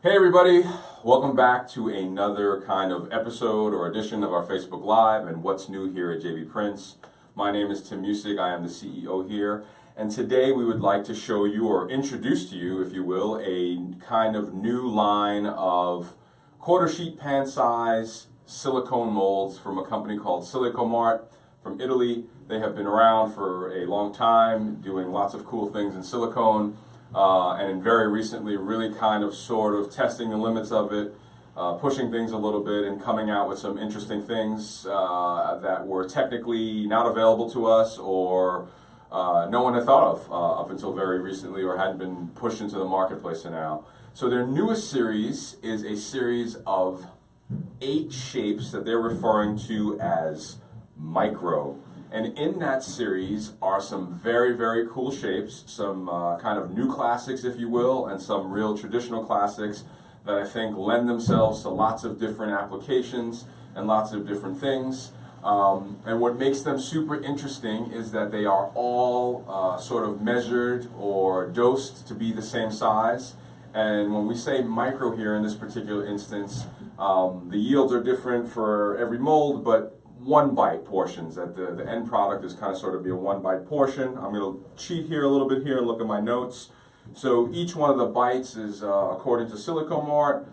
Hey everybody, welcome back to another kind of episode or edition of our Facebook Live and What's New here at JB Prince. My name is Tim Music, I am the CEO here, and today we would like to show you or introduce to you, if you will, a kind of new line of quarter sheet pan size silicone molds from a company called Silicomart from Italy. They have been around for a long time doing lots of cool things in silicone. And very recently really kind of sort of testing the limits of it, pushing things a little bit and coming out with some interesting things that were technically not available to us or no one had thought of up until very recently or hadn't been pushed into the marketplace now. So their newest series is a series of 8 shapes that they're referring to as micro. And in that series are some very, very cool shapes, some kind of new classics, if you will, and some real traditional classics that I think lend themselves to lots of different applications and lots of different things. And what makes them super interesting is that they are all sort of measured or dosed to be the same size. And when we say micro here in this particular instance, the yields are different for every mold, but 1 bite portions. That the end product is kind of sort of be a 1 bite portion. I'm going to cheat here a little bit here and look at my notes. So each one of the bites is, according to Silicomart,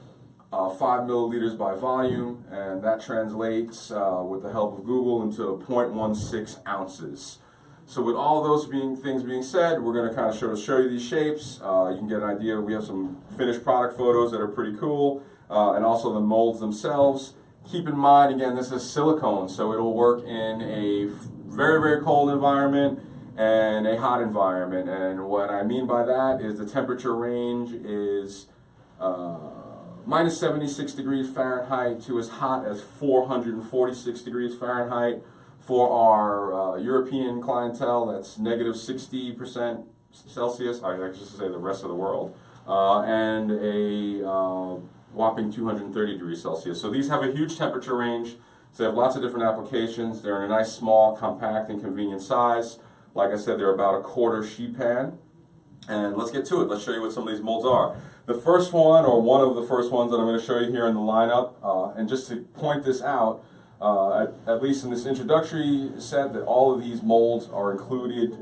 5 milliliters by volume, and that translates with the help of Google into 0.16 ounces. So with all those things being said, we're going to kind of show you these shapes. You can get an idea. We have some finished product photos that are pretty cool, and also the molds themselves. Keep in mind, again, this is silicone, so it'll work in a very, very cold environment and a hot environment. And what I mean by that is the temperature range is minus 76 degrees Fahrenheit to as hot as 446 degrees Fahrenheit. For our European clientele, that's negative 60% Celsius, I should say the rest of the world, and a whopping 230 degrees Celsius. So these have a huge temperature range. So they have lots of different applications. They're in a nice, small, compact, and convenient size. Like I said, they're about a quarter sheet pan. And let's get to it. Let's show you what some of these molds are. The first one, or one of the first ones that I'm going to show you here in the lineup, and just to point this out, at least in this introductory set, that all of these molds are included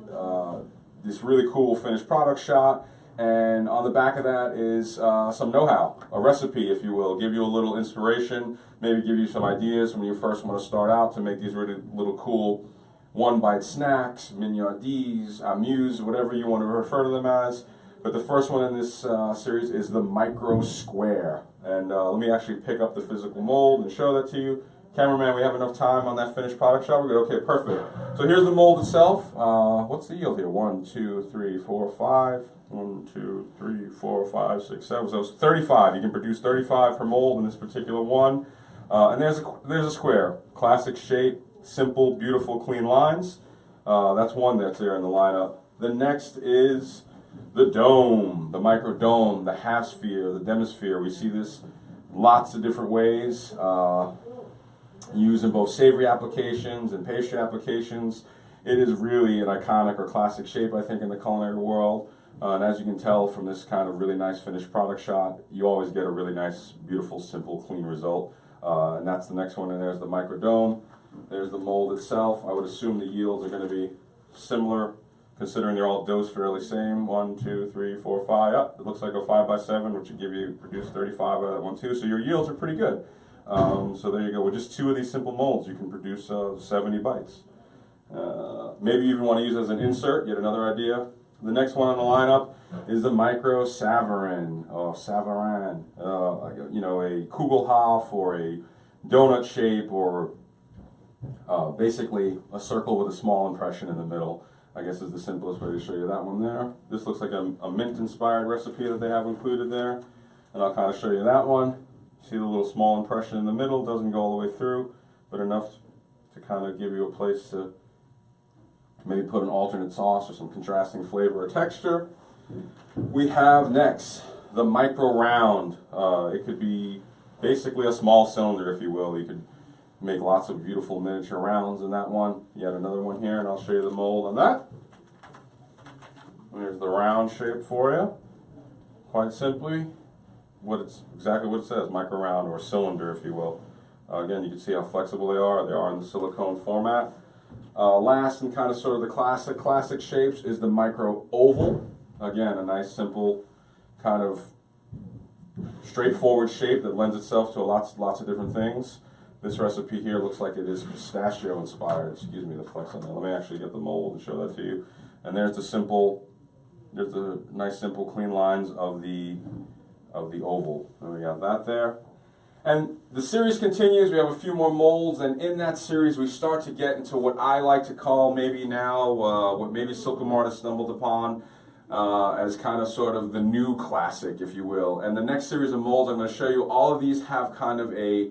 this really cool finished product shot. And on the back of that is some know-how, a recipe, if you will, give you a little inspiration, maybe give you some ideas when you first want to start out to make these really little cool 1-bite snacks, mignardises, amuse, whatever you want to refer to them as. But the first one in this series is the Micro Square. And let me actually pick up the physical mold and show that to you. Cameraman, we have enough time on that finished product shot? We're good? Okay, perfect. So here's the mold itself. What's the yield here? 1, 2, 3, 4, 5. 1, 2, 3, 4, 5, 6, 7. So it's 35. You can produce 35 per mold in this particular one. And there's a square. Classic shape, simple, beautiful, clean lines. That's one that's there in the lineup. The next is the dome, the micro dome, the half sphere, the demisphere. We see this lots of different ways. Used in both savory applications and pastry applications. It is really an iconic or classic shape, I think, in the culinary world. And as you can tell from this kind of really nice finished product shot, you always get a really nice, beautiful, simple, clean result. And that's the next one, and there's the micro dome. There's the mold itself. I would assume the yields are going to be similar, considering they're all dosed fairly same. 1, 2, 3, 4, 5. It looks like a 5x7, which would produce 35 out of that one too. So your yields are pretty good. So there you go. With just 2 of these simple molds, you can produce 70 bites. Maybe you even want to use it as an insert. Yet another idea. The next one on the lineup is the Micro Savarin, or Savarin. You know, a Kugelhof or a donut shape, or basically a circle with a small impression in the middle. I guess is the simplest way to show you that one there. This looks like a mint-inspired recipe that they have included there. And I'll kind of show you that one. See the little small impression in the middle, doesn't go all the way through, but enough to kind of give you a place to maybe put an alternate sauce or some contrasting flavor or texture. We have next the Micro Round. It could be basically a small cylinder, if you will. You could make lots of beautiful miniature rounds in that one. Yet another one here, and I'll show you the mold on that. There's the round shape for you. Quite simply, exactly what it says, micro round or cylinder, if you will. Again, you can see how flexible they are. They are in the silicone format. Last and kind of sort of the classic shapes is the micro oval. Again, a nice simple kind of straightforward shape that lends itself to lots of different things. This recipe here looks like it is pistachio inspired. Excuse me, the flex on there. Let me actually get the mold and show that to you. And there's the nice simple clean lines of the oval. And we got that there. And the series continues. We have a few more molds, and in that series we start to get into what I like to call maybe now, what maybe Silkomart has stumbled upon as kind of sort of the new classic, if you will. And the next series of molds I'm going to show you, all of these have kind of a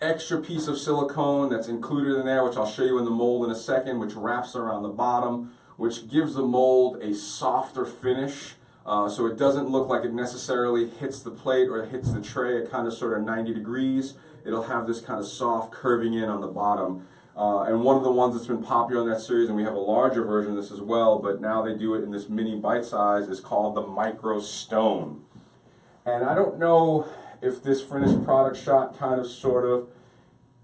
extra piece of silicone that's included in there, which I'll show you in the mold in a second, which wraps around the bottom, which gives the mold a softer finish. So it doesn't look like it necessarily hits the plate or hits the tray at kind of sort of 90 degrees. It'll have this kind of soft curving in on the bottom. And one of the ones that's been popular in that series, and we have a larger version of this as well, but now they do it in this mini bite size, is called the Micro Stone. And I don't know if this finished product shot kind of sort of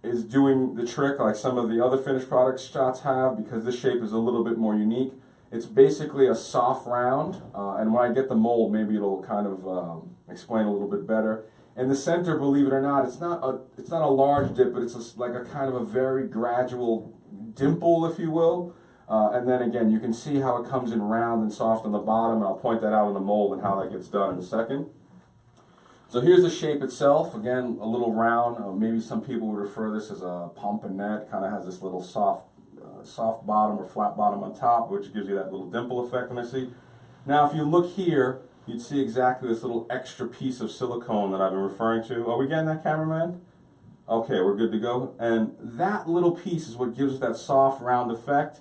is doing the trick like some of the other finished product shots have, because this shape is a little bit more unique. It's basically a soft round, and when I get the mold, maybe it'll kind of explain a little bit better. In the center, believe it or not, it's not a large dip, but it's like a kind of a very gradual dimple, if you will. And then again, you can see how it comes in round and soft on the bottom, and I'll point that out in the mold and how that gets done in a second. So here's the shape itself. Again, a little round. Maybe some people would refer this as a pomponette. Kind of has this little soft bottom or flat bottom on top, which gives you that little dimple effect when I see. Now, if you look here, you'd see exactly this little extra piece of silicone that I've been referring to. Are we getting that, cameraman? Okay, we're good to go. And that little piece is what gives it that soft, round effect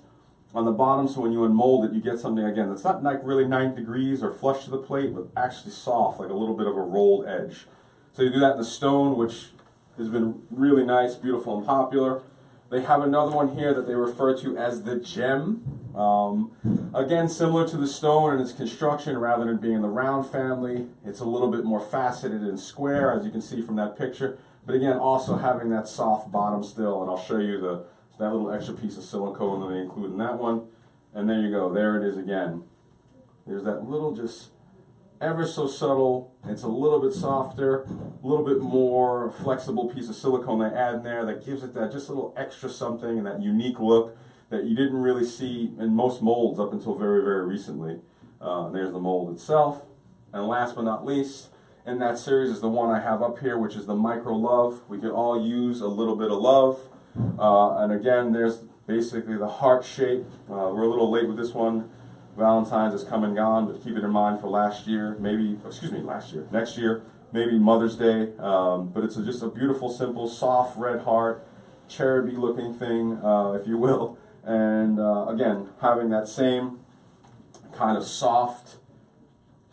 on the bottom, so when you unmold it, you get something, again, that's not like really 90 degrees or flush to the plate, but actually soft, like a little bit of a rolled edge. So you do that in the stone, which has been really nice, beautiful, and popular. They have another one here that they refer to as the gem. Again, similar to the stone in its construction, rather than being in the round family, it's a little bit more faceted and square, as you can see from that picture. But again, also having that soft bottom still, and I'll show you that little extra piece of silicone that they include in that one. And there you go, there it is again. There's that little, just ever so subtle, it's a little bit softer, a little bit more flexible piece of silicone they add in there that gives it that just a little extra something and that unique look that you didn't really see in most molds up until very, very recently. There's the mold itself. And last but not least, in that series is the one I have up here, which is the Micro Love. We could all use a little bit of love. And again, there's basically the heart shape. We're a little late with this one. Valentine's is come and gone, but keep it in mind for next year, maybe Mother's Day. But it's just a beautiful, simple, soft red heart, cherubby looking thing, if you will. And again, having that same kind of soft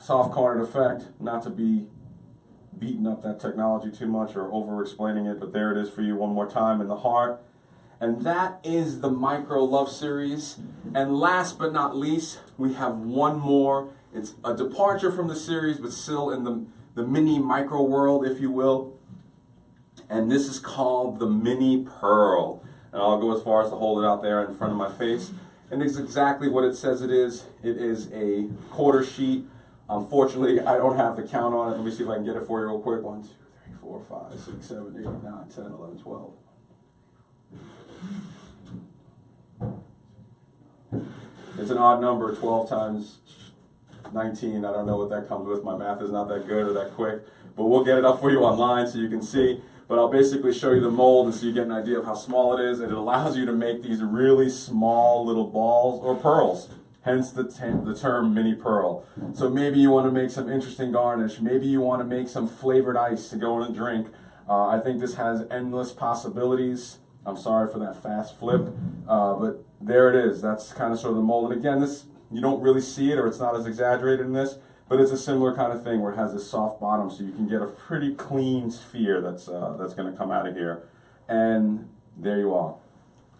cornered effect, not to be beating up that technology too much or over explaining it, but there it is for you one more time in the heart. And that is the Micro Love series. And last but not least, we have one more. It's a departure from the series, but still in the mini micro world, if you will. And this is called the Mini Pearl. And I'll go as far as to hold it out there in front of my face. And it's exactly what it says it is. It is a quarter sheet. Unfortunately, I don't have the count on it. Let me see if I can get it for you real quick. 1, 2, 3, 4, 5, 6, 7, 8, 9, 10, 11, 12. It's an odd number, 12 times 19. I don't know what that comes with. My math is not that good or that quick. But we'll get it up for you online so you can see. But I'll basically show you the mold and so you get an idea of how small it is. And it allows you to make these really small little balls or pearls. Hence the term Mini Pearl. So maybe you want to make some interesting garnish. Maybe you want to make some flavored ice to go in a drink. I think this has endless possibilities. I'm sorry for that fast flip, but there it is. That's kind of sort of the mold. And again, this, you don't really see it, or it's not as exaggerated in this, but it's a similar kind of thing where it has this soft bottom, so you can get a pretty clean sphere that's going to come out of here. And there you are.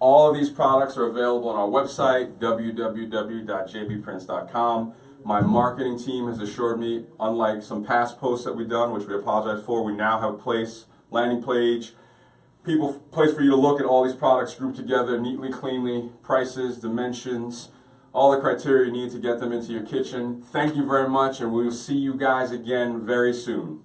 All of these products are available on our website, www.jbprints.com. My marketing team has assured me, unlike some past posts that we've done, which we apologize for, we now have a landing page, place for you to look at all these products grouped together neatly, cleanly, prices, dimensions, all the criteria you need to get them into your kitchen. Thank you very much, and we will see you guys again very soon.